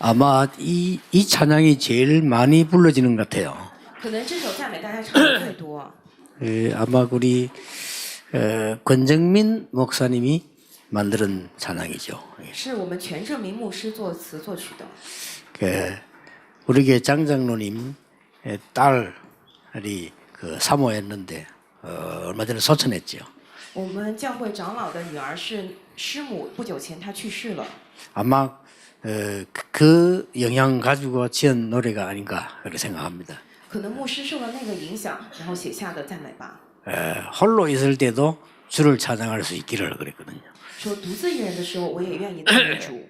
아마 이 찬양이 제일 많이 불러지는 것 같아요. 可能这首赞美大家唱的最多。 아마 우리 권정민 목사님이 만든 찬양이죠. 是我们全正明牧师作词作曲的。 우리 교회 장장로님 딸이 사모했는데 얼마 전에 소천했죠. 我们教会长老的女儿是师母，不久前她去世了。 아마 그 영향 가지고 지은 노래가 아닌가 그렇게 생각합니다. 可能牧师受了那个影响，然后写下的赞美吧。 홀로 있을 때도 주를 찬양할 수 있기를 그랬거든요. 说独自一人的时候，我也愿意赞美主。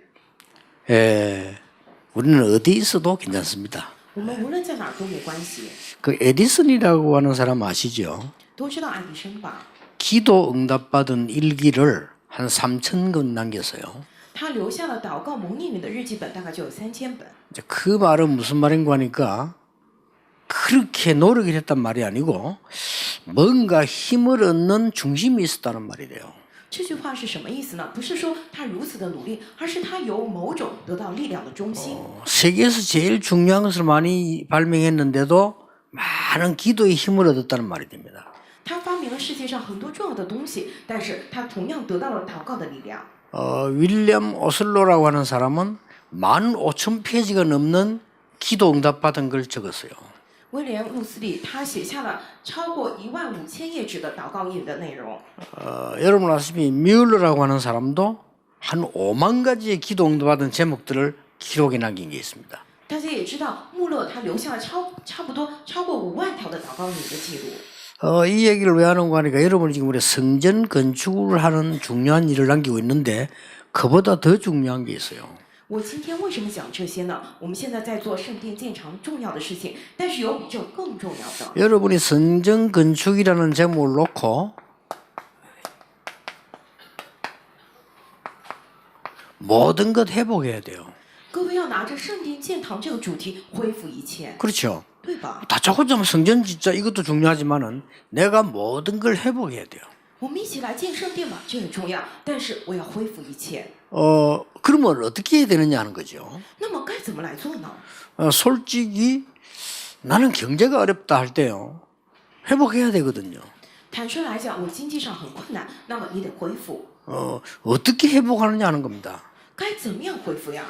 우리는 어디 있어도 괜찮습니다. 我们无论在哪儿都没关系。 그 에디슨이라고 하는 사람 아시죠? 都知道爱迪生吧？ 기도 응답받은 일기를 한 3,000권 남겼어요. 他留下了祷告蒙应允的日记本，大概就有3000本。 그 말은 무슨 말인가 하니까 그렇게 노력을 했단 말이 아니고 뭔가 힘을 얻는 중심이 있었다는 말이래요. 这句话是什么意思呢？不是说他如此的努力，而是他有某种得到力量的中心。 세계에서 제일 중요한 것을 많이 발명했는데도 많은 기도의 힘을 얻었다는 말이 됩니다. 他发明了世界上很多重要的东西，但是他同样得到了祷告的力量。 윌리엄 오슬로라고 하는 사람은 15,000페이지가 넘는 기도 응답받은 걸 적었어요. 威廉·路斯利他写下了超过15000页纸的祷告印的内容。 여러분 아시다시피 뮬러라고 하는 사람도 한 5만 가지의 기도 응답받은 제목들을 기록해 남긴 게 있습니다. 大家也知道，穆勒他留下了差不多超过5万条的祷告印的记录。 이 얘기를 왜 하는가 하니까 여러분이 지금 우리 성전 건축을 하는 중요한 일을 남기고 있는데 그보다 더 중요한 게 있어요. 我今天为什么讲这些呢？我们现在在做圣殿建厂重要的事情，但是有比这更重要的。 여러분이 성전 건축이라는 제목을 놓고 모든 것 회복해야 돼요. 各位要拿着圣殿建堂这个主题恢复一切， 그렇죠. 对吧？ 다짜고짜 성전 진짜 이것도 중요하지만은 내가 모든 걸 회복해야 돼요. 我们一起来建圣殿嘛，这很重要，但是我要恢复一切。 그러면 어떻게 해야 되느냐 하는 거죠. 那么该怎么来做呢？ 솔직히 나는 경제가 어렵다 할 때요. 회복해야 되거든요. 坦率来讲，我经济上很困难，那么你得恢复。 어떻게 회복하느냐 하는 겁니다. 该怎么样恢复呀？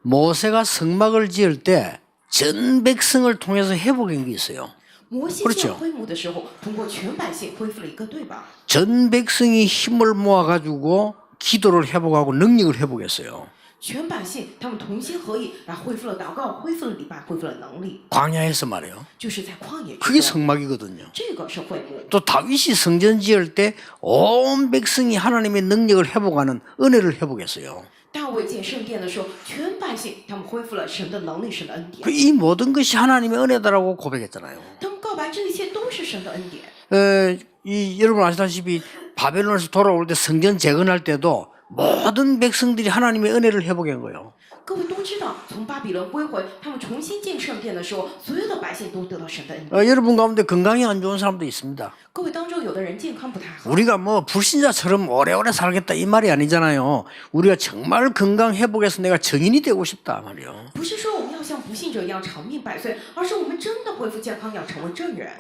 모세가 성막을 지을 때 전 백성을 통해서 회복한 게 있어요. 摩西建会幕的时候，通过全百姓恢复了一个，对吧？ 전 백성이 힘을 모아가지고 기도를 회복하고 능력을 회복했어요. 全百姓他们同心合意，来恢复了祷告，恢复了礼拜，恢复了能力， 광야에서 말이에요. 就是在旷野之 그게 中。 성막이거든요. 这个是会幕。 또 다윗이 성전 지을 때 온 백성이 하나님의 능력을 회복하는 은혜를 회복했어요. 大卫建圣殿的时候，全百姓他们恢复了神的能力，神的恩典。 이 모든 것이 하나님의 은혜다라고 고백했잖아요. 他们告白这一切都是神的恩典。 여러분 아시다시피 바벨론에서 돌아올 때 성전 재건할 때도 모든 백성들이 하나님의 은혜를 회복한 거예요. 各位都知道，从巴比伦归回，他们重新建圣殿的时候，所有的百姓都得到神的恩典。 여러분 가운데 건강이 안 좋은 사람도 있습니다. 各位当中，有的人健康不太好， 우리가 뭐 불신자처럼 오래오래 살겠다 이 말이 아니잖아요. 우리가 정말 건강 회복해서 내가 정인이 되고 싶다 말이요. 不是说我们要像不信者一样长命百岁，而是我们真的恢复健康，要成为正人。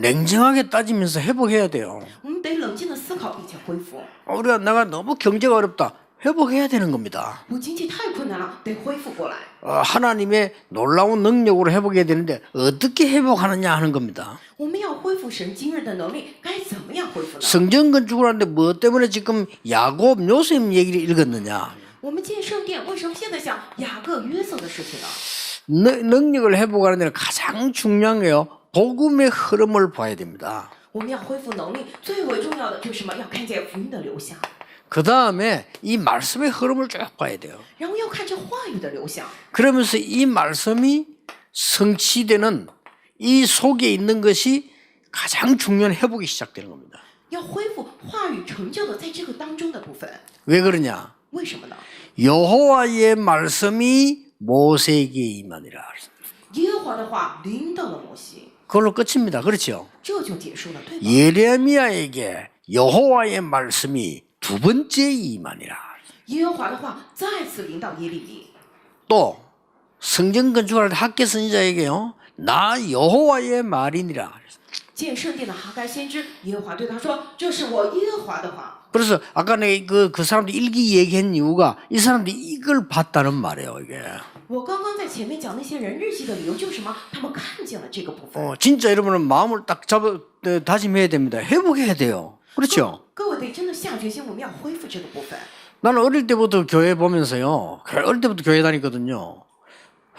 냉정하게 따지면서 회복해야 돼요. 我们得冷静的思考并且恢复。 우리가 내가 너무 경제가 어렵다. 회복해야 되는 겁니다. 我经济太困难了，得恢复过来。 하나님의 놀라운 능력으로 회복해야 되는데 어떻게 회복하느냐 하는 겁니다. 我们要恢复神今日的能力，该怎么样恢复呢？ 성전 건축을 하는데 뭐 때문에 지금 야곱 요셉 얘기를 읽었느냐. 我们建圣殿，为什么现在想雅各约瑟的事情呢？ 능력을 회복하는 데는 가장 중요한 게요. 복음의 흐름을 봐야 됩니다. 我们要恢复能力，最为重要的就是什么？要看见福音的流向， 그 다음에 이 말씀의 흐름을 쭉 봐야 돼요. 然后要看这话语的流向。 그러면서 이 말씀이 성취되는 이 속에 있는 것이 가장 중요한 회복이 시작되는 겁니다. 要恢复话语成就的在这个当中的部分。 왜 그러냐? 为什么呢？ 여호와의 말씀이 모세에게 임하니라. 耶和华的话临到了摩西， 그걸로 끝입니다. 그렇죠? 这就结束了，对吧？ 예레미야에게 여호와의 말씀이 두 번째 임하니라. 耶和华的话再次临到耶利米， 또 성전 건축할 학개 선지자에게요. 나 여호와의 말이니라. 建圣殿的哈该先知，耶和华对他说：“这是我耶和华的话。” 그래서 아까 내가 그 사람들 일기 얘기한 이유가 이 사람들이 이걸 봤다는 말이에요. 이게. 我刚刚在前面讲那些人日记的理由就是什么？他们看见了这个部分。 진짜 여러분은 마음을 딱 다짐해야 됩니다. 회복해야 돼요. 그렇죠? 各位得真的下决心，我们要恢复这个部分。 나는 어릴 때부터 교회 보면서요. 어릴 때부터 교회 다니거든요.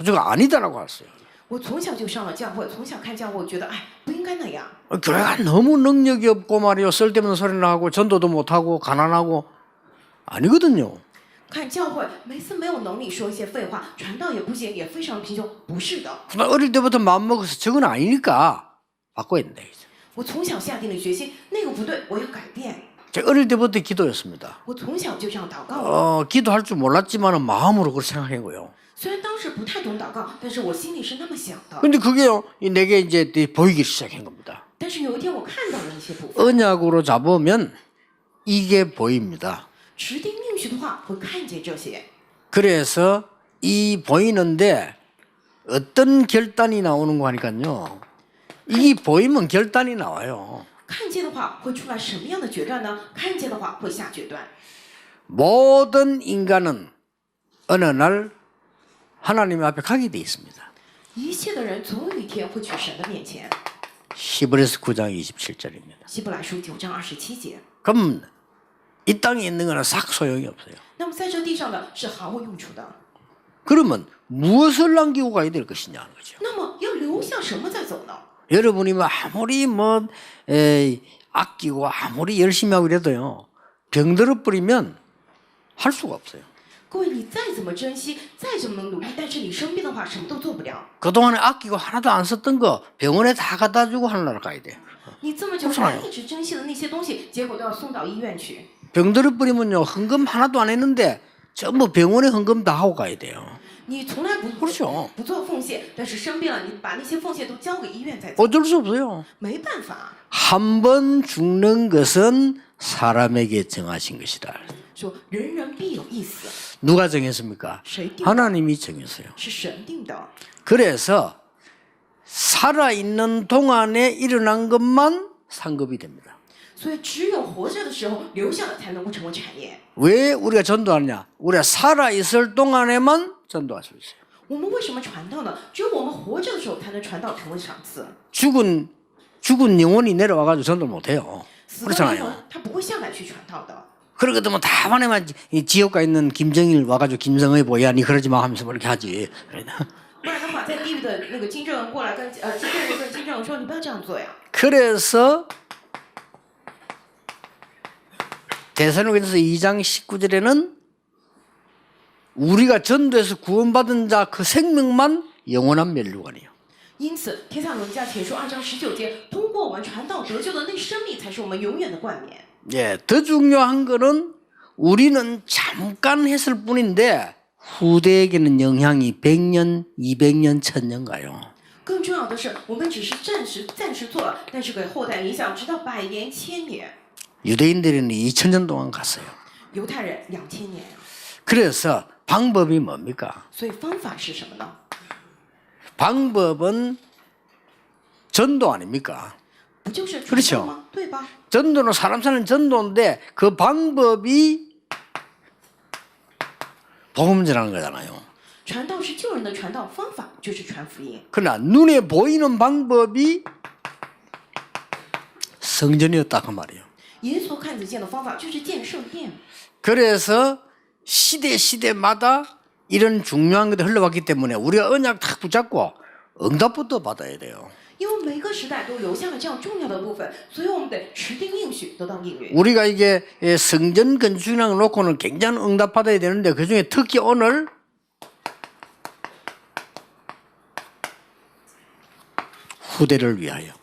제가 아니다라고 했어요. 我从小就上了教会，从小看教会，我觉得哎，不应该那样。 교회가 너무 능력이 없고 말이요. 쓸데없는 소리나 하고 전도도 못하고 가난하고 아니거든요. 看教会，每次没有能力说一些废话，传道也不行，也非常贫穷，不是的。 나 어릴 때부터 마음먹어서 저건 아니니까 바꿔야 된다. 我从小下定了决心，那个不对，我要改变。 제가 어릴 때부터 기도였습니다. 我从小就这样祷告。 기도할 줄 몰랐지만 마음으로 그렇게 생각한 거예요. 虽然当时不太懂祷告，但是我心里是那么想的。 근데 그게요, 내게 이제 보이기 시작한 겁니다. 但是有一天我看到了一些部分， 언약으로 잡으면 이게 보입니다. 持定应许的话会看见这些。 그래서 이 보이는데 어떤 결단이 나오는 거 하니까요. 이 보이면 결단이 나와요. 看见的话会出来什么样的决断呢？看见的话会下决断。 모든 인간은 어느 날 하나님 앞에 가게 돼 있습니다. 一切的人总有一天会去神的面前。 히브리서 9장 27절입니다. 希伯来书9章27节。 그럼 이 땅에 있는 거는 싹 소용이 없어요. 那么在这地上的是毫无用处的。 그러면 무엇을 남기고 가야 될 것이냐 하는 거죠. 那么要留下什么再走呢？ 여러분이 아무리 아끼고 아무리 열심히 하고 이래도요. 병들어 버리면 할 수가 없어요. 各位，你再怎么珍惜，再怎么努力，但是你生病的话，什么都做不了。 그동안에 아끼고 하나도 안 썼던 거 병원에 다 갖다 주고 하늘나라 가야 돼. 你这么久来一直珍惜的那些东西，结果都要送到医院去。 병들어 버리면요. 헌금 하나도 안 했는데 전부 병원에 헌금 다 하고 가야 돼요. 你从来不 그렇죠. 不做奉献，但是生病了，你把那些奉献都交给医院再走， 어쩔 수 없어요. 没办法。 한 번 죽는 것은 사람에게 정하신 것이다. 说人人必有一死， 누가 정했습니까? 谁定的？ 하나님이 정했어요. 是神定的。 그래서 살아있는 동안에 일어난 것만 상급이 됩니다. 所以只有活着的时候留下了，才能够成为产业。 왜 우리가 전도하느냐? 우리가 살아있을 동안에만 전도할 수 있어요. 我们为什么传道呢？只有我们活着的时候，才能传道成为赏赐。 죽은 영혼이 내려와가지고 전도 못해요. 死的灵魂 그렇잖아요. 他不会下来去传道的。 그러거든 다만에만 지옥가 있는 김정일 와가지고 김정의 뭐야 니 그러지 마 하면서 뭐 이렇게 하지. 不然的话，在地狱的那个金正恩过来跟金正恩跟金正恩说：“你不要这样做呀。” 그래서 데살로니가서 2장 19절에는 우리가 전도해서 구원받은 자 그 생명만 영원한 멸류관이에요. 因此，帖撒罗尼迦前书2章19节，通过我们传道得救的那生命，才是我们永远的冠冕。 예, 더 중요한 거는 우리는 잠깐 했을 뿐인데 후대에게는 영향이 100년, 200년, 1000년 가요. 更重要的是，我们只是暂时做了，但是给后代影响直到百年、千年。 유대인들은 2000년 동안 갔어요. 犹太人2000年， 그래서 방법이 뭡니까? 所以方法是什么呢？ 방법은 전도 아닙니까? 不就是传 그렇죠 道吗？对吧？ 전도는 사람 사는 전도인데 그 방법이 복음 전하는 거잖아요. 传道是救人的传道，方法就是传福音。 그러나 눈에 보이는 방법이 성전이었다 그 말이에요. 眼所看得见的方法就是建圣殿。 그래서 시대마다 이런 중요한 것들이 흘러왔기 때문에 우리가 언약 탁 붙잡고 응답부터 받아야 돼요. 因为每个时代都留下了这样重要的部分，所以我们得持定应许，得到应允。 우리가 이게 성전 건축이랑 놓고는 굉장히 응답 받아야 되는데 그중에 특히 오늘 후대를 위하여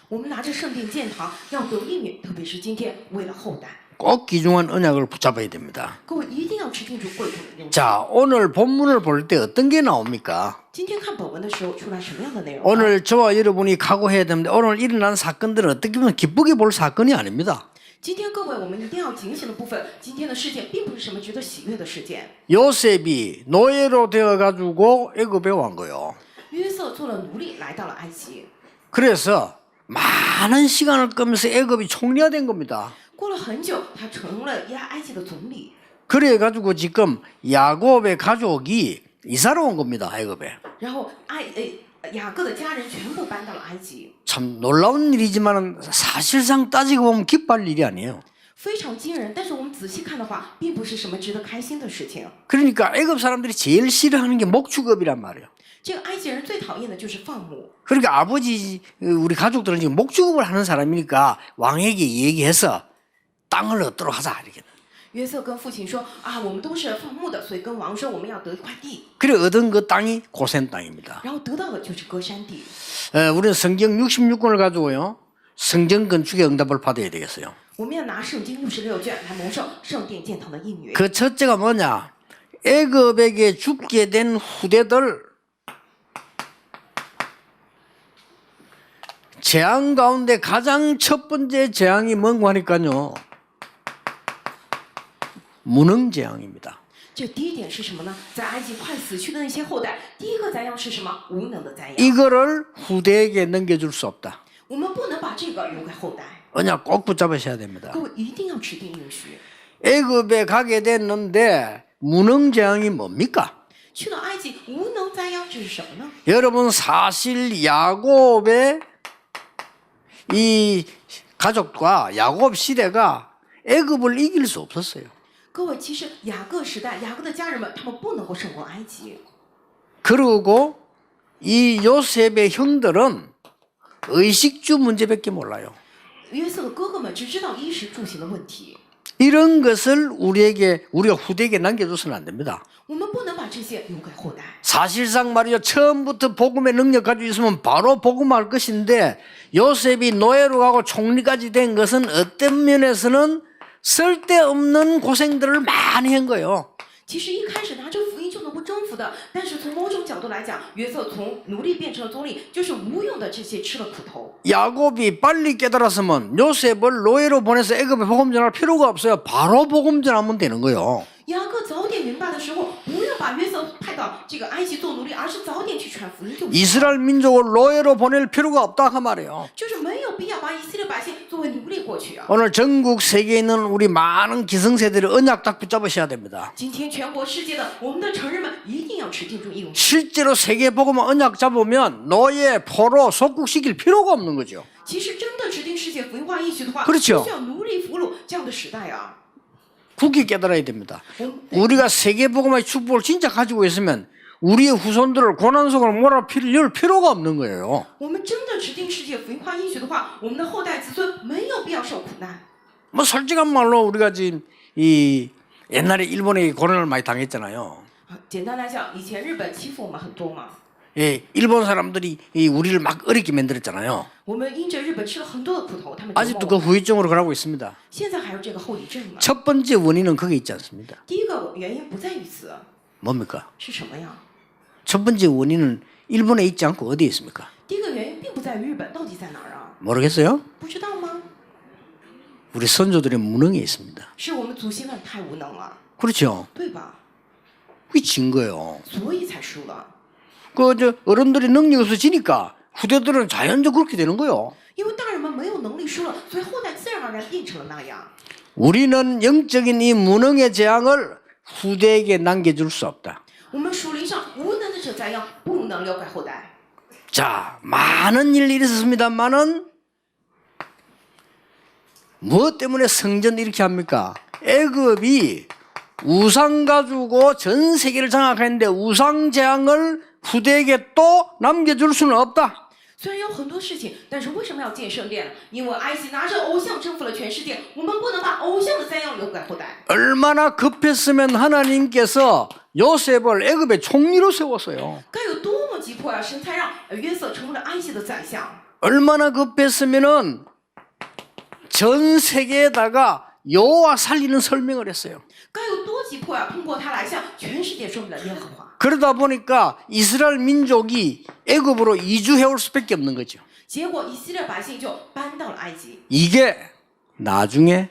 我们拿着圣殿建堂，要得应允，特别是今天为了后代。꼭 귀중한 언약을 붙잡아야 됩니다. 各位一定要持定住贵重的应许。 자, 오늘 본문을 볼 때 어떤 게 나옵니까? 今天看本文的时候，出来什么样的内容呢？ 오늘 저와 여러분이 각오해야 되는데 오늘 일어난 사건들은 어떻게 보면 기쁘게 볼 사건이 아닙니다. 今天各位，我们一定要警醒的部分，今天的事件并不是什么值得喜悦的事件。 요셉이 노예로 되어가지고 애굽에 온 거요. 约瑟做了奴隶，来到了埃及。 그래서 많은 시간을 끌면서 애굽이 총리화된 겁니다. 过了很久，他成了埃及的总理。 그래가지고 지금 야곱의 가족이 이사를 온 겁니다. 애굽에. 然后雅各的家人全部搬到了埃及， 참 놀라운 일이지만 사실상 따지고 보면 기뻐할 일이 아니에요. 非常惊人。但是我们仔细看的话，并不是什么值得开心的事情。 그러니까 애굽 사람들이 제일 싫어하는 게 목축업이란 말이에요. 这个埃及人最讨厌的就是放牧。 그러니까 아버지 우리 가족들은 지금 목축업을 하는 사람이니까 왕에게 얘기해서 땅을 얻도록 하자 이렇게. 约瑟跟父亲说啊，我们都是放牧的，所以跟王说我们要得一块地。 그래 얻은 그 땅이 고센 땅입니다. 然后得到的就是歌山地。 우리는 성경 66권을 가지고요. 성전 건축의 응답을 받아야 되겠어요. 我们要拿圣经66卷来蒙受圣殿建堂的应允。 그 첫째가 뭐냐? 애굽에게 죽게 된 후대들 재앙 가운데 가장 첫 번째 재앙이 뭔가 하니까요. 무능재앙입니다. 这第一点是什么呢？在埃及快死去的那些后代，第一个灾殃是什么？无能的灾殃。 이거를 후대에게 넘겨줄 수 없다. 我们不能把这个留给后代。 언약 꼭 붙잡으셔야 됩니다. 各位一定要持定应许。 애굽에 가게 됐는데 무능재앙이 뭡니까? 去到埃及，无能灾殃这是什么呢？ 여러분 사실 야곱의 이 가족과 야곱 시대가 애굽을 이길 수 없었어요. 各位，其实雅各时代，雅各的家人们他们不能够胜过埃及。 그리고 이 요셉의 형들은 의식주 문제밖에 몰라요. 约瑟的哥哥们只知道衣食住行的问题。 이런 것을 우리가 후대에게 남겨줘서는 안 됩니다. 我们不能把这些留给后代。 사실상 말이죠. 처음부터 복음의 능력 가지고 있으면 바로 복음할 것인데 요셉이 노예로 가고 총리까지 된 것은 어떤 면에서는 쓸데없는 고생들을 많이 한 거예요. 其实一开始拿着福音就能够征服的，但是从某种角度来讲，约瑟从奴隶变成了总理，就是无用的这些吃了苦头。 야곱이 빨리 깨달았으면 요셉을 노예로 보내서 애굽에 복음 전할 필요가 없어요. 바로 복음 전하면 되는 거예요. 雅各早点明白的时候，不要把约瑟派到这个埃及做奴隶，而是早点去传福音就行。 이스라엘 민족을 노예로 보낼 필요가 없다 그 말이에요. 就是没有必要把以色列百姓作为奴隶过去啊。 오늘 전국 세계에 있는 우리 많은 기성세대를 언약 딱 붙잡으셔야 됩니다. 今天全国世界的我们的成人们一定要持定住应许。 실제로 세계 복음만 언약 잡으면 노예, 포로, 속국시킬 필요가 없는 거죠. 其实真的持定世界福音化应许的话， 그렇죠 不需要奴隶俘虏这样的时代啊。 굳게 깨달아야 됩니다. 우리가 세계 복음의 축복을 진짜 가지고 있으면 우리의 후손들을 고난 속으로 몰아넣을 필요가 없는 거예요. 我们真的持定世界福音化应许的话，我们的后代子孙没有必要受苦难。 뭐 솔직한 말로 우리가 지금 이 옛날에 일본에 고난을 많이 당했잖아요. 简单来讲，以前日本欺负我们很多嘛， 예, 일본 사람들이 우리를 막 어렵게 만들었잖아요. 我们因着日本吃了很多的苦头，他们折 아직도 磨 그 我们。 후유증으로 가고 있습니다. 现在还有这个后遗症呢。 첫 번째 원인은 그게 있지 않습니다. 第一个原因不在于此， 뭡니까? 是什么呀？ 첫 번째 원인은 일본에 있지 않고 어디에 있습니까? 第一个原因并不在于日本到底在哪儿啊？ 모르겠어요? 不知道吗？ 우리 선조들의 무능에 있습니다. 是我们祖先们太无能了， 그렇죠? 对吧？ 그게 진 거예요. 所以才输了。 그 어른들이 능력이 없어지니까 후대들은 자연적으로 그렇게 되는 거예요. 因为大人们没有能力输了，所以后代自然而然变成了那样。 우리는 영적인 이 무능의 재앙을 후대에게 남겨줄 수 없다. 我们属灵上无能的这灾殃不能留给后代。 자, 많은 일이 있었습니다만은 무엇 때문에 성전을 이렇게 합니까? 애굽이 우상 가지고 전 세계를 장악했는데 우상 재앙을 후대에게 또 남겨줄 수는 없다. 虽然有很多事情，但是为什么要建圣殿呢？因为埃及拿着偶像征服了全世界，我们不能把偶像的灾殃留给后代。 얼마나 급했으면 하나님께서 요셉을 애굽의 총리로 세웠어요. 该有多么急迫啊！神才让约瑟成为了埃及的宰相。 얼마나 급했으면은 전 세계에다가 여호와 살리는 설명을 했어요. 该有多急迫呀！通过他来向全世界说明了耶和华。 그러다 보니까 이스라엘 민족이 애굽으로 이주해 올 수밖에 없는 거죠. 结果以色列百姓就搬到了埃及， 이게 나중에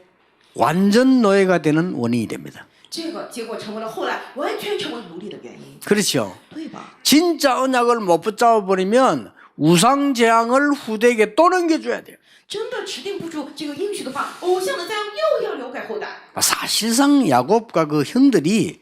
완전 노예가 되는 원인이 됩니다. 这个结果成为了后来完全成为奴隶的原因， 그렇죠. 对吧？ 진짜 언약을 못 붙잡아 버리면 우상 재앙을 후대에게 또 넘겨줘야 돼요. 真的持定不住这个应许的话，偶像的灾殃又要留给后代。 사실상 야곱과 그 형들이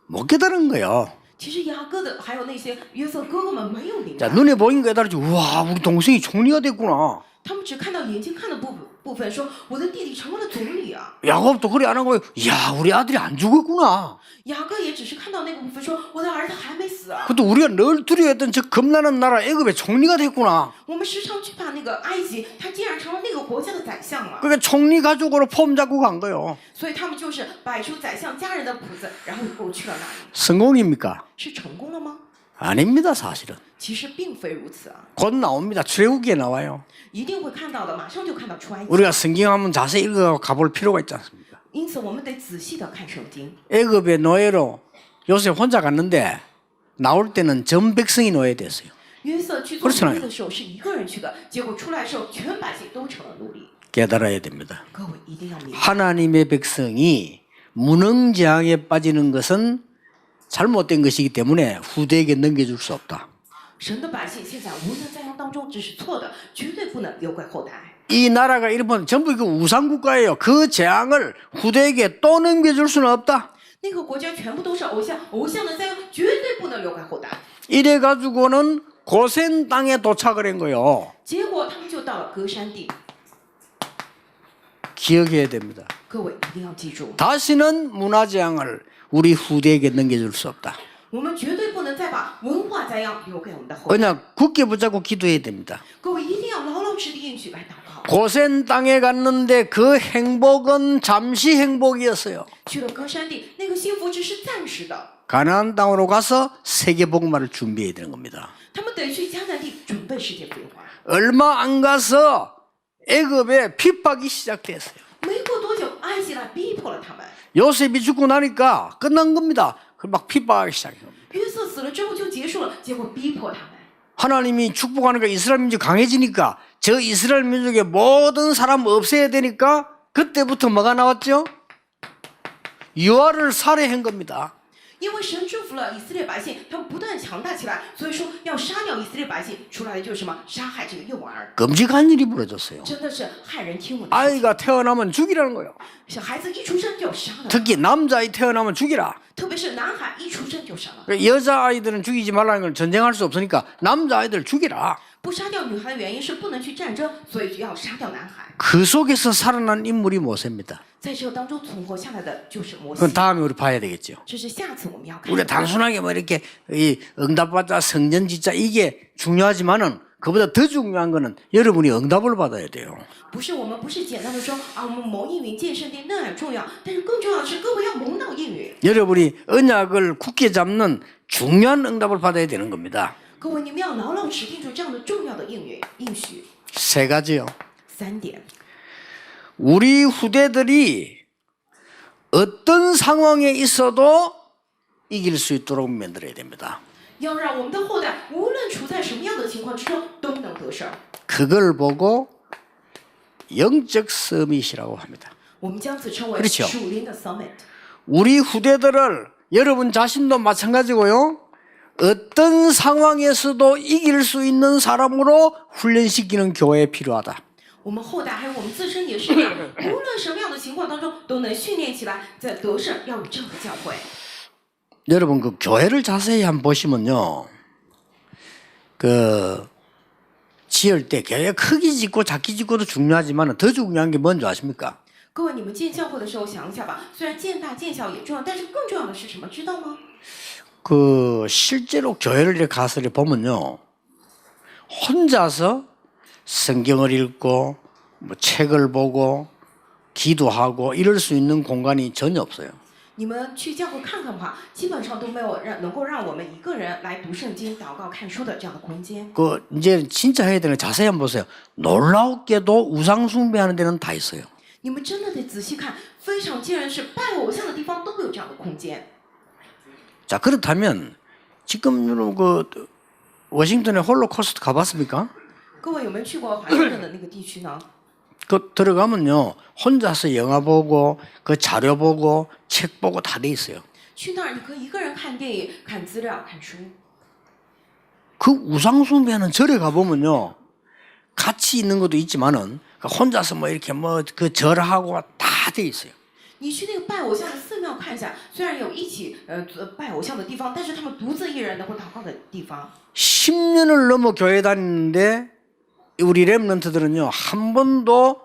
못 깨달은 거예요. 其实雅各的还有那些约瑟哥哥们没有明 자, 白， 눈에 보인 거에 따르지. 우와, 우리 동생이 총리가 됐구나. 他们只看到眼睛看的部分，说我的弟弟成为了总理啊。 야곱도 그래 안 하고, 야, 우리 아들이 안 죽었구나. 雅各也只是看到那个部分，说我的儿子还没死啊。 그것도 우리가 늘 두려워했던 저 겁나는 나라 애굽의 총리가 됐구나. 我们时常惧怕那个埃及，他竟然成了那个国家的宰相了。 그러니까 총리 가족으로 폼 잡고 간 거예요. 所以他们就是摆出宰相家人的谱子，然后过去了那里， 성공입니까? 是成功了吗？ 아닙니다, 사실은. 其实并非如此啊， 곧 나옵니다. 출애굽기에 나와요. 一定会看到的，马上就看到出埃及。 우리가 성경 한번 자세히 읽어 가볼 필요가 있지 않습니까? 因此，我们得仔细的看圣经。 애굽의 노예로 요셉 혼자 갔는데 나올 때는 전 백성이 노예됐어요. 约瑟去做奴隶的时候是一个人去的，结果出来的时候全百姓都成了奴隶。 깨달아야 됩니다. 各位一定要明白， 하나님의 백성이 무능재앙에 빠지는 것은 잘못된 것이기 때문에 후대에게 넘겨줄 수 없다. 神的百姓现在无能灾殃当中，这是错的，绝对不能留给后代。 이 나라가 이러면 전부 그 우상국가예요. 그 재앙을 후대에게 또 넘겨줄 수는 없다. 那个国家全部都是偶像，偶像的灾殃绝对不能留给后代。 이래가지고는 고센 땅에 도착을 한 거예요. 结果他们就到了歌山地， 기억해야 됩니다. 各位一定要记住， 다시는 문화재앙을 우리 후대에게 넘겨줄 수 없다. 我们绝对不能再把文化灾殃留给我们的后代。 그냥 굳게 붙잡고 기도해야 됩니다. 各位一定要牢牢持地应许来祷告。 고센 땅에 갔는데 그 행복은 잠시 행복이었어요. 去了歌山地，那个幸福只是暂时的， 가나안 땅으로 가서 세계 복음화를 준비해야 되는 겁니다. 他们得去迦南地准备世界福音化。 얼마 안 가서 애굽에 핍박이 시작됐어요. 没过多久，埃及来逼迫了他们。 요셉이 죽고 나니까 끝난 겁니다. 그 막 핍박하기 시작해요. 约瑟死了之后就结束了，结果逼迫他们。 하나님이 축복하니까 이스라엘 민족 강해지니까 저 이스라엘 민족의 모든 사람 없애야 되니까 그때부터 뭐가 나왔죠? 유아를 살해한 겁니다. 因为神祝福了以色列百姓，他们不断强大起来，所以说要杀掉以色列百姓，出来的就是什么？杀害这个幼儿， 끔찍한 일이 벌어졌어요. 真的是骇人听闻的事情。 아이가 태어나면 죽이라는 거예요. 小孩子一出生就杀了， 특히 남자아이 태어나면 죽이라. 特别是男孩一出生就杀了。 여자아이들은 죽이지 말라는 걸 전쟁할 수 없으니까 남자아이들 죽이라. 不杀掉女孩的原因是不能去战争，所以就要杀掉男孩。 그 속에서 살아난 인물이 모세입니다. 在这当中存活下来的就是摩西 그건 ， 다음에 우리 봐야 되겠죠. 这是下次我们要看 우리가 的。 단순하게 뭐 이렇게 이 응답받자 성전 짓자 이게 중요하지만은 그보다 더 중요한 거는 여러분이 응답을 받아야 돼요. 不是我们不是简单的说啊，我们蒙应允建圣殿那很重要，但是更重要的是各位要蒙到应允。 여러분이 언약을 굳게 잡는 중요한 응답을 받아야 되는 겁니다. 各位你们要牢牢持定住这样的重要的应允应许。 세 가지요. 3点， 우리 후대들이 어떤 상황에 있어도 이길 수 있도록 만들어야 됩니다. 要让我们的后代无论处在什么样的情况之中都能得胜。 그걸 보고 영적 서밋이라고 합니다. 我们将此称为 그렇죠 属灵的 summit。 우리 후대들을 여러분 자신도 마찬가지고요. 어떤 상황에서도 이길 수 있는 사람으로 훈련시키는 교회에 필요하다. 我们后代还有我们自身也是一样，无论什么样的情况当中都能训练起来，在得胜要有这样的教会。 여러분 그 교회를 자세히 한번 보시면요. 그 지을 때 교회 크기 짓고 작기 짓고도 중요하지만 더 중요한 게 뭔지 아십니까? 各位，你们建教会的时候想一下吧，虽然建大建小也重要，但是更重要的是什么？知道吗？ 그 실제로 교회를 이렇게 가서 이렇게 보면요. 혼자서 성경을 읽고 뭐 책을 보고 기도하고 이럴 수 있는 공간이 전혀 없어요. 你们去教会看看的话，基本上都没有能够让我们一个人来读圣经、祷告、看书的这样的空间。 그 이제 진짜 해야 되는 거 자세히 한번 보세요. 놀랍게도 우상 숭배하는 데는 다 있어요. 你们真的得仔细看，非常惊人是拜偶像的地方都有这样的空间。 자, 그렇다면 지금 여러분 그 워싱턴의 홀로코스트 가봤습니까? 各位有没有去过华盛顿的那个地区呢？ 그 들어가면요 혼자서 영화 보고 그 자료 보고 책 보고 다 돼 있어요. 去那儿你可以一个人看电影、看资料、看书。 그 우상숭배하는 절에 가보면요 같이 있는 것도 있지만은 혼자서 뭐 이렇게 뭐 그 절하고 다 돼 있어요. 你去那个拜偶像的寺庙看一下，虽然有一起拜偶像的地方，但是他们独自一人的或祷告的地方。 10년을 넘어 교회 다니는데 우리 렘넌트들은요 한 번도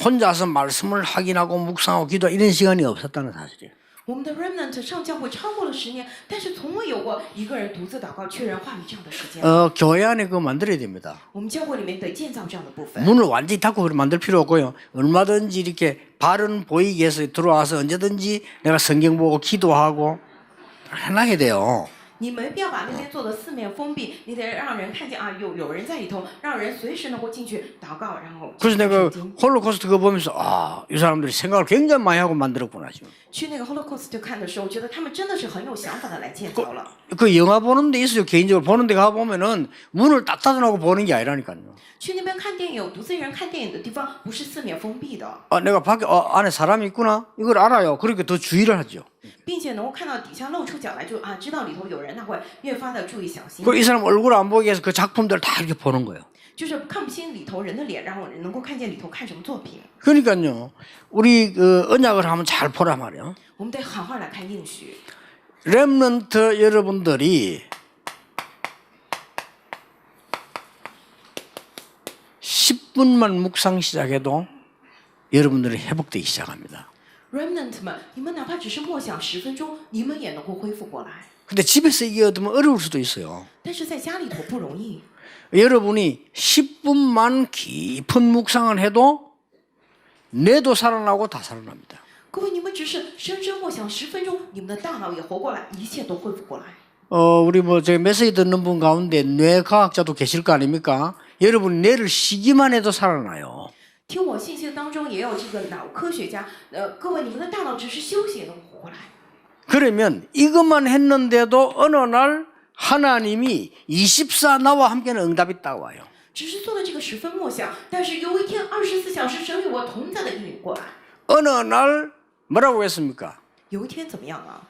혼자서 말씀을 확인하고 묵상하고 기도 이런 시간이 없었다는 사실이에요. 我们的 remnant 上教会超过了10年，但是从未有过一个人独自祷告确认话语这样的时间。 교회 안에 그거 만들어야 됩니다. 我们教会里面得建造这样的部分。 문을 완전히 닫고 그렇게 만들 필요 없고요. 얼마든지 이렇게 발은 보이게 해서 들어와서 언제든지 내가 성경 보고 기도하고 해놔야 돼요. 你没必要把那边做的四面封闭，你得让人看见啊，有人在里头，让人随时能够进去祷告，然后 그래서 내가 圣经 홀로코스트 그거 보면서 이 사람들이 생각을 굉장히 많이 하고 만들었구나 지금. 去那个 Holocaust 看的时候，我觉得他们真的是很有想法的来建造了。 그 영화 보는 데 있어요. 개인적으로 보는 데 가보면은 문을 딱 닫아놓고 보는 게 아니라니까요. 去那边看电影，有独自一人看电影的地方，不是四面封闭的， 내가 밖에 안에 사람이 있구나 이걸 알아요. 그러니까 더 주의를 하죠. 并且能够看到底下露出脚来，就啊知道里头有人，他会越发的注意小心。 그 이 사람 얼굴 안 보게 해서 그 작품들을 다 이렇게 보는 거예요. 就是看不清里头人的脸，然后能够看见里头看什么作品。 그러니까요. 우리 그 언약을 한번 잘 보라 말이에요. 我们得好好来看应许。 렘넌트 여러분들이 10분만 묵상 시작해도 여러분들이 회복되기 시작합니다. Remnant 们，你们哪怕只是默想10分钟，你们也能够恢复过来。 근데 집에서 이게 얻으면 어려울 수도 있어요. 但是在家里头不容易。 여러분이 10분만 깊은 묵상을 해도 뇌도 살아나고 다 살아납니다. 各位，你们只是深深默想10分钟，你们的大脑也活过来，一切都恢复过来。 우리 뭐 저기 메시지 듣는 분 가운데 뇌과학자도 계실 거 아닙니까? 여러분 뇌를 쉬기만 해도 살아나요. 听我信息当中也有这个脑科学家，各位，你们的大脑只是休息也能活过来。 그러면 이것만 했는데도 어느 날 하나님이 24 나와 함께는 응답이 딱 와요. 只是做了这个10分默想，但是有一天24小时神与我同在的应允过来。 어느 날 뭐라고 했습니까? 有一天怎么样啊？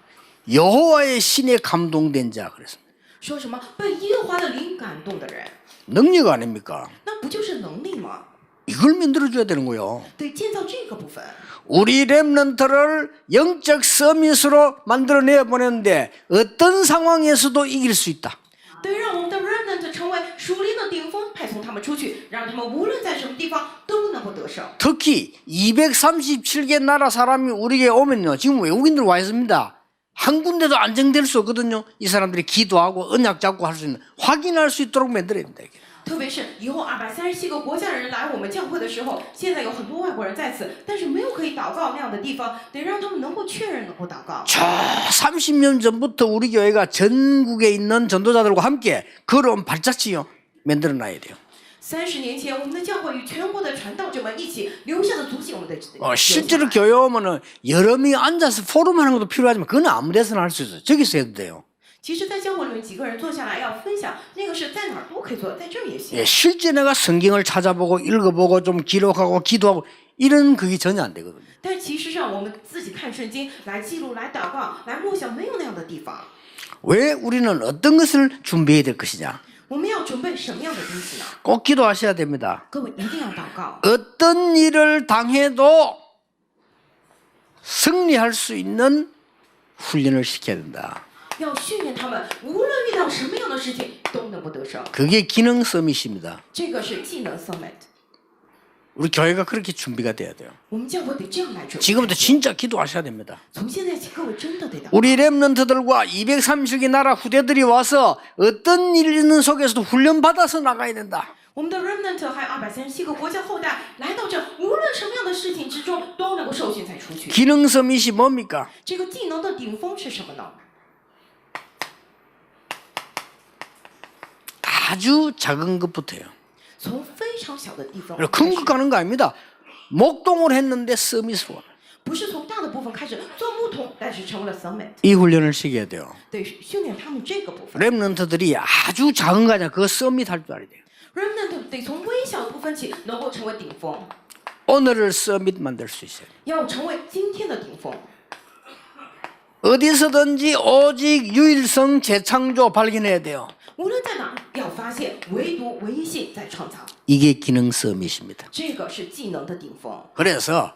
여호와의 신에 감동된 자 그랬습니다. 说什么被耶和华的灵感动的人， 능력 아닙니까? 那不就是能力吗？ 이걸 만들어줘야 되는 거예요. 得建造这个部分。 우리 렘넌트를 영적 서밋으로 만들어내어 보냈는데 어떤 상황에서도 이길 수 있다. 得让我们的 remnant 成为属灵的顶峰，派送他们出去，让他们无论在什么地方都能够得胜。 특히 237개 나라 사람이 우리에게 오면요. 지금 외국인들 와 있습니다. 한 군데도 안정될 수 없거든요. 이 사람들이 기도하고 언약 잡고 할 수 있는 확인할 수 있도록 만들어야 된다. 이게. 特别是以后237个国家人来我们教会的时候，现在有很多外国人在此，但是没有可以祷告那样的地方，得让他们能够确认能够祷告。 저 30년 전부터 우리 교회가 전국에 있는 전도자들과 함께 걸어온 발자취요 만들어 놔야 돼요. 30年前，我们的教会与全国的传道者们一起留下的足迹，我们得 실제로 교회 오면은 여러 명이 앉아서 포럼하는 것도 필요하지만 그건 아무 데서나 할 수 있어요. 저기서 해도 돼요. 其实，在教会里面几个人坐下来要分享，那个是在哪儿都可以做，在这儿也行。 예, 실제 내가 성경을 찾아보고 읽어보고 좀 기록하고 기도하고 이런 그게 전혀 안 되거든요. 但其实上，我们自己看圣经来记录、来祷告、来默想，没有那样的地方。 왜 우리는 어떤 것을 준비해야 될 것이냐? 我们要准备什么样的东西呢？ 꼭 기도하셔야 됩니다. 各位一定要祷告。 어떤 일을 당해도 승리할 수 있는 훈련을 시켜야 된다. 要训练他们，无论遇到什么样的事情都能够得胜。 그게 기능 서밋입니다. 这个是技能 summit， 우리 교회가 그렇게 준비가 돼야 돼요. 我们教会得这样来准备。 지금부터 진짜 기도하셔야 됩니다. 从现在起，各位真的得祷告。 우리 렘넌트들과 230개 나라 후대들이 와서 어떤 일 있는 속에서도 훈련 받아서 나가야 된다. 我们的 remnant 还有237个国家后代来到这，无论什么样的事情之中都能够受训才出去。 기능 서밋이 뭡니까? 这个技能的顶峰是什么呢？ 아주 작은 것부터요. 从非常小的地方 큰 것 가는 거 아닙니다. 목동을 했는데 서밋으로 不是从大的部分开始做牧童，但是成为了 summit。 이 훈련을 시켜야 돼요. 对，训练他们这个部分。 렘넌트들이 아주 작은 거냐 그거 서밋 할 줄 알아야 돼요. remnant 得从微小的部分起，能够成为顶峰， 오늘을 서밋 만들 수 있어요. 要成为今天的顶峰。 어디서든지 오직 유일성 재창조 발견해야 돼요. 无论在哪，要发现唯独唯一性在创造， 이게 기능 서밋입니다. 这个是技能的顶峰。 그래서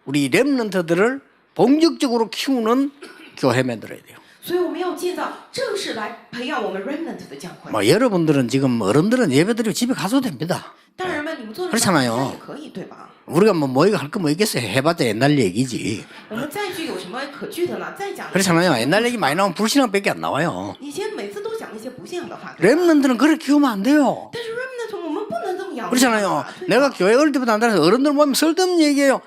우리 렘넌트들을 본격적으로 키우는 교회 만들어야 돼요. 所以我们要建造正式来培养我们 remnant 的教会。 뭐 여러분들은 지금 어른들은 예배드리고 집에 가도 됩니다. 大人们，你们做的 그렇잖아요 也可以，对吧？ 우리가 뭐 모이가 할 거 뭐 있겠어요. 해봤자 옛날 얘기지. 我们再剧有什么可剧的呢？再讲。 그렇잖아요. 옛날 얘기 많이 나오면 불신앙밖에 안 나와요. 以前每次都讲那些不信仰的话， 렘넌트는 그렇게 키우면 안 돼요. 但是 remnant 我们不能这么养。 그렇잖아요. 对吧 내가 교회 어릴 때부터 안 다녀서 어른들 모이면 쓸데없는 얘기예요.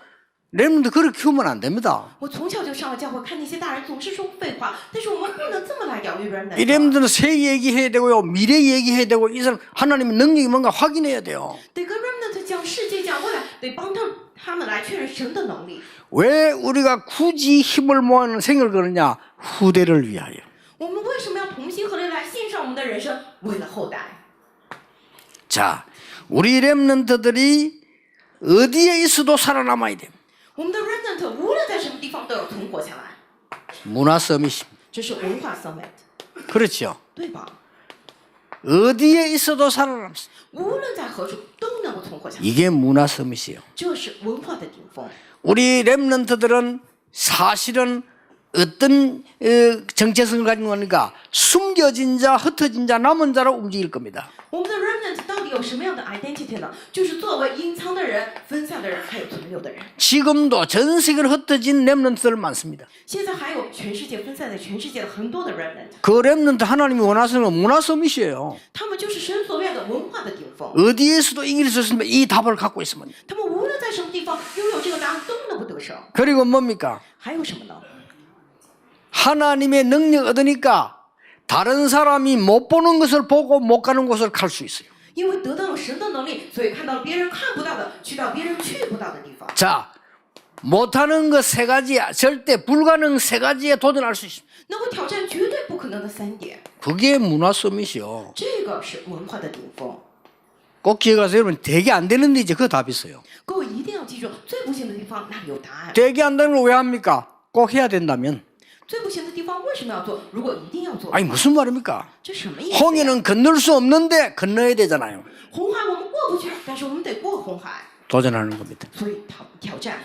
렘넌트 그렇게 키우면 안 됩니다. 我从小就上了教会，看那些大人总是说废话，但是我们不能这么来养育 remnant。 이 렘넌트는 새 얘기해야 되고요. 미래 얘기해야 되고 이 사람 하나님의 능력이 뭔가 확인해야 돼요. 得跟 remnant 讲世界，讲未来，得帮他们来确认神的能力。 왜 우리가 굳이 힘을 모아는 생을 거느냐? 후대를 위하여. 我们为什么要同心合力来献上我们的人生，为了后代？ 자, 우리 렘넌트들이 어디에 있어도 살아남아야 돼요. 我们的 remnant 无论在什么地方都要存活下来， 문화 서밋입니다. 这是文化 summit， 그렇죠. 对吧？ 어디에 있어도 살아남습니다. 无论在何处都能够存活下来， 이게 문화 서밋이에요. 这是文化的顶峰。 우리 렘넌트들은 사실은 어떤 정체성을 가지고 있는가? 숨겨진 자, 흩어진 자, 남은 자로 움직일 겁니다. 我们的 remnant 到底有什么样的 identity 呢？就是作为隐藏的人、分散的人，还有存留的人。 지금도 전 세계로 흩어진 렘넌트들 많습니다. 现在还有全世界分散在全世界的很多的 remnant， 그 렘넌트 하나님이 원하시는 건 문화 서밋이에요. 他们就是神所愿的文化的顶峰。 어디에서도 이길 수 있으면 이 답을 갖고 있으면. 他们无论在什么地方拥有这个答案，都能够得胜。 그리고 뭡니까? 还有什么呢？ 하나님의 능력 얻으니까 다른 사람이 못 보는 것을 보고 못 가는 곳을 갈 수 있어요. 因为得到了神的能力，所以看到了别人看不到的，去到别人去不到的地方。 자, 못하는 것 세 가지, 절대 불가능 세 가지에 도전할 수 있습니다. 能够挑战绝对不可能的3点， 그게 문화 서밋이요. 这个是文化的顶峰。 꼭 기억하세요. 여러분, 되게 안 되는데 이제 그 답이 있어요. 各位一定要记住，最不行的地方那里有答案。 되게 안 되는 걸 왜 합니까? 꼭 해야 된다면. 最不行的地方为什么要做？如果一定要做， 아니 무슨 말입니까? 这什么意思？ 홍해는 건널 수 없는데 건너야 되잖아요. 红海我们过不去，但是我们得过红海， 도전하는 겁니다. 所以挑战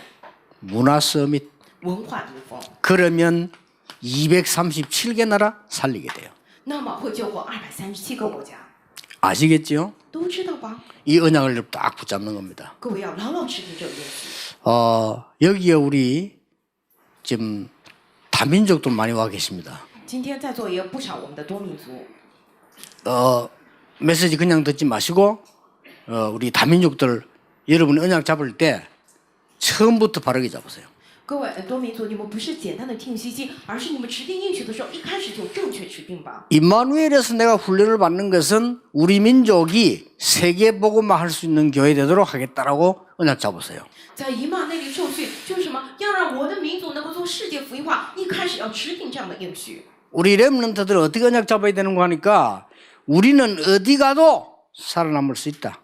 문화 서밋. 文化顶峰， 그러면 237개 나라 살리게 돼요. 那么会救活237个国家， 아시겠죠? 都知道吧？ 이 언약을 딱 붙잡는 겁니다. 各位要牢牢持定这个东西。 여기에 우리 지금 다민족도 많이 와 계십니다. 今天在座也有不少我们的多民族， 메시지 그냥 듣지 마시고 우리 다민족들 여러분이 언약 잡을 때 처음부터 바르게 잡으세요. 各位多民族，你们不是简单的听信息，而是你们持定应许的时候，一开始就正确持定吧。 임마누엘에서 내가 훈련을 받는 것은 우리 민족이 세계 복음화 할 수 있는 교회 되도록 하겠다라고 언약 잡으세요. 在以马内里受训，就是什么？要让我的民族能够做世界福音化，一开始要持定这样的应许。 우리 렘넌트들 어떻게 언약 잡아야 되는 거 하니까 우리는 어디 가도 살아남을 수 있다.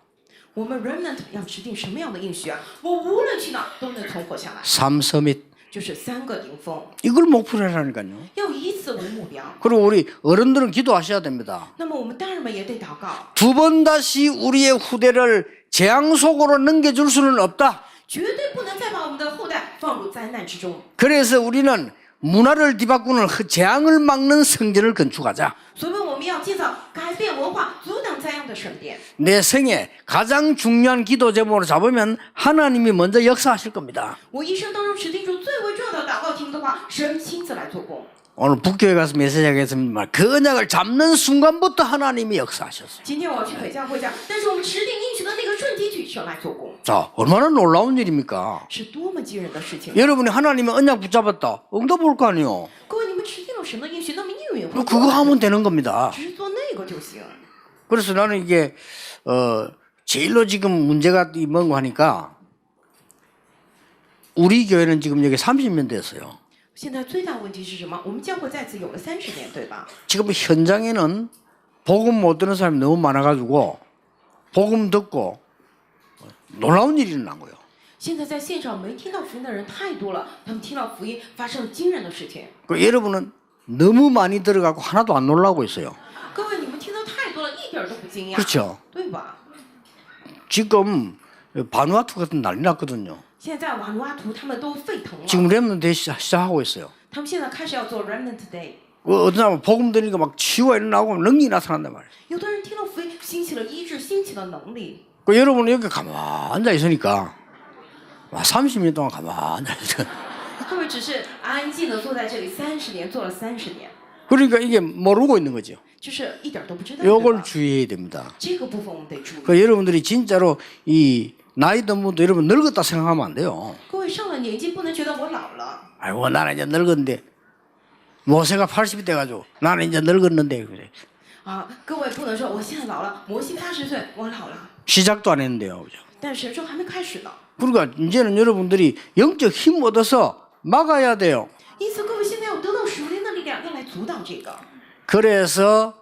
我们 remnant 要制定什么样的应许啊？我无论去哪都能存活下来， 3서밋 就是3个顶峰， 이걸 목표로 하라니까요. 要以此为目标。 그리고 우리 어른들은 기도하셔야 됩니다. 那么我们大人们也得祷告， 두 번 다시 우리의 후대를 재앙 속으로 넘겨줄 수는 없다. 绝对不能再把我们的后代放入灾难之中。 그래서 우리는 문화를 뒤바꾸는 재앙을 막는 성전을 건축하자. 所以我们要建造改变文化、阻挡灾殃的圣殿。 내 생에 가장 중요한 기도 제목으로 잡으면 하나님이 먼저 역사하실 겁니다. 我一生当中指定出最为重要的祷告题目的话，神亲自来做工。 오늘 북교회 가서 메시지 하겠습니다. 그 언약을 잡는 순간부터 하나님이 역사하셨어요. 今天我要去北教会讲，但是我们持定应许的那个瞬间去神来做工， 자, 얼마나 놀라운 일입니까? 是多么惊人的事情！ 여러분이 하나님의 언약 붙잡았다. 응답 올 거 아니에요. 各位，你们持定了神的应许，那么应允会 그거 하면 되는 겁니다. 只是做那个就行。 그래서 나는 이게 제일로 지금 문제가 뭔가 하니까 우리 교회는 지금 여기 30년 됐어요. 现在最大问题是什么？我们教会在此有了30年，对吧？ 지금 현장에는 복음 못 듣는 사람이 너무 많아가지고 복음 듣고 놀라운 일이 일어난 거예요. 现在在现场没听到福音的人太多了，他们听到福音发生了惊人的事情。 여러분은 너무 많이 들어가고 하나도 안 놀라고 있어요. 各位，你们听到太多了，一点都不惊讶， 그렇죠? 对吧？ 지금 바누아투 같은 난리 났거든요. 现在瓦努阿图他们都沸腾了， 지금 렘넌트 시작하고 있어요. 他们现在开始要做 Remnant Day。 어떤 사람은 복음 들으니까 막 치유가 일어나고 능력이 나타난단 말이에요. 有的人听到福音，兴起了医治，兴起了能力。 여러분은 여기 가만 앉아 있으니까 30년 동안 가만 앉아 있어요. 各位只是安静的坐在这里30年，做了30年， 그러니까 이게 모르고 있는 거죠. 就是一点都不知道。 이걸 对吧 주의해야 됩니다. 这个部分我们得注意。 그 여러분들이 진짜로 이 나이 든 분도 여러분 늙었다 생각하면 안 돼요. 各位上了年纪，不能觉得我老了。 아이고 나는 이제 늙었는데 모세가 80이 돼가지고 나는 이제 늙었는데 그래. 啊，各位不能说我现在老了，摩西80岁，我老了。 시작도 안 했는데요. 그죠? 但神说还没开始呢。 그러니까 이제는 여러분들이 영적 힘 얻어서 막아야 돼요. 因此，各位现在要得到属灵的力量，要来阻挡这个。 그래서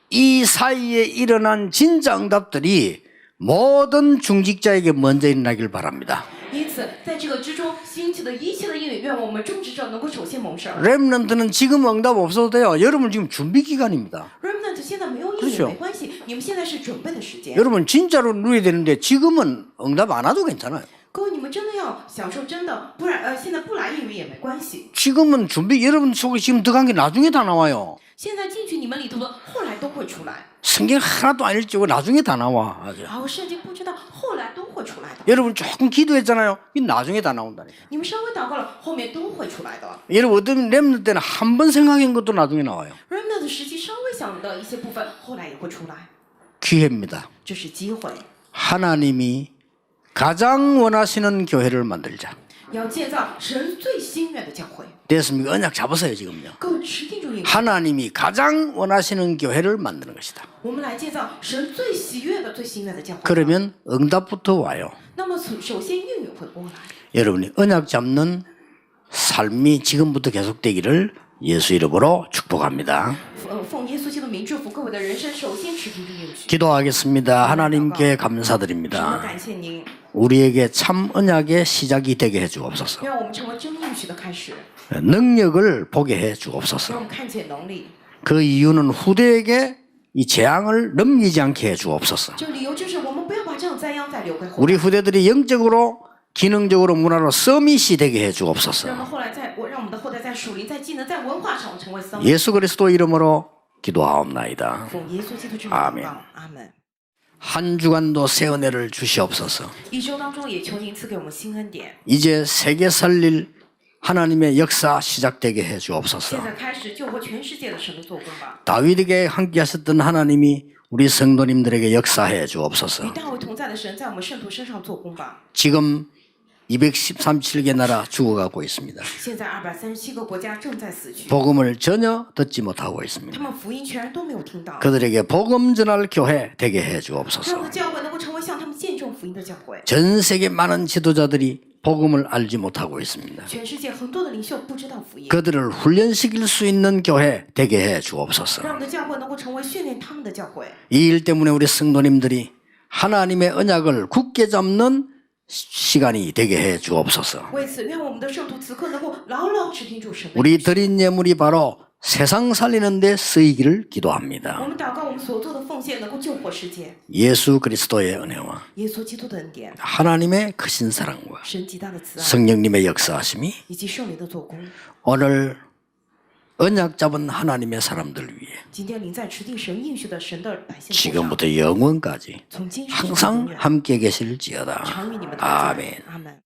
이 사이에 일어난 진짜 응답들이 모든 중직자에게 먼저 일어나길 바랍니다. 因此，在这个之中兴起的一切的应允，愿我们种植者能够首先蒙受。 렘넌트는 지금 응답 없어도 돼요. 여러분 지금 준비 기간입니다. Remnant 现在没有应 그렇죠 允没关系，你们现在是准备的时间。 여러분 진짜로 누려야 되는데 지금은 응답 안 와도 괜찮아요. 各位，你们真的要享受真的，不然现在不来应允也没关系。 지금은 준비 여러분 속에 지금 들어간 게 나중에 다 나와요. 现在进去你们里头的，后来都会出来。 성경 하나도 안 읽지고 나중에 다 나와. 아주. 然后圣经不知道，后来都会出来的。 여러분 조금 기도했잖아요. 이 나중에 다 나온다니까. 你们稍微祷告了，后面都会出来的。 여러분 어떤 렘넌트 때는 한 번 생각한 것도 나중에 나와요. Remnant 时期稍微想的一些部分，后来也会出来， 기회입니다. 这是机会。 하나님이 가장 원하시는 교회를 만들자. 要建造神最心愿的教会。 됐습니까? 언약 잡으세요 지금요. 各位持定住应许， 하나님이 가장 원하시는 교회를 만드는 것이다. 我们来建造神最喜悦的、最心愿的教会。 그러면 응답부터 와요. 那么首先应允会过来。 여러분이 언약 잡는 삶이 지금부터 계속되기를 예수 이름으로 축복합니다. 奉耶稣基督名祝福各位的人生，首先持定住应许。 기도하겠습니다. 하나님께 神 감사드립니다. 感谢您， 우리에게 참 언약의 시작이 되게 해 주옵소서. 让我们成为真应许的开始， 능력을 보게 해 让 주옵소서. 我们看见能力。 그 이유는 후대에게 이 재앙을 넘기지 않게 해 주옵소서. 这个理由就是我们不要把这样灾殃再留给后代， 우리 후대들이 영적으로 기능적으로 문화로 서밋이 되게 해 주옵소서. 让我们后来让我们的后代在属灵、在技能、在文化上成为僧。 예수 그리스도 이름으로 기도하옵나이다. 奉耶稣基督之名阿门祷告，阿门。 한 주간도 새 은혜를 주시옵소서. 一周当中也求您赐给我们新恩典。 이제 세계 살릴 하나님의 역사 시작되게 해 现 주옵소서. 在开始救活全世界的神的做工吧。 다윗에게 함께 하셨던 하나님이 우리 성도님들에게 역사해 주옵소서. 与大卫同在的神在我们圣徒身上做工吧。 지금 237개 나라 죽어가고 있습니다. 现在237个国家正在死去， 복음을 전혀 듣지 못하고 他 있습니다. 们福音全然都没有听到。 그들에게 복음 전할 교회 되게 해 让我 주옵소서. 的教会能够成为向他们见证福音的教会。 전 세계 많은 지도자들이 복음을 알지 못하고 있습니다. 全世界很多的领袖不知道福音， 그들을 훈련시킬 수 있는 교회 되게 해 주옵소서. 让我们的教会能够成为训练他们的教会。 이 일 때문에 우리 성도님들이 하나님의 언약을 굳게 잡는 시간이 되게 해 주옵소서. 为此，愿我们的圣徒此刻能够牢牢持定住神的 우리 应许。 드린 예물이 바로 세상 살리는 데 쓰이기를 我 기도합니다. 们祷告，我们所做的奉献能够救活世界。 예수 그리스도의 은혜와 耶稣基督的恩典， 하나님의 크신 사랑과 神极大的慈爱， 성령님의 역사하심이 以及圣灵的做工。 오늘 언약 잡은 하나님의 사람들 위해 今天您在持定神应许的神的百姓头上， 지금부터 영원까지 从今时直到 항상 永远， 함께 계실지어다. 常与你们同在。 아멘. 阿门。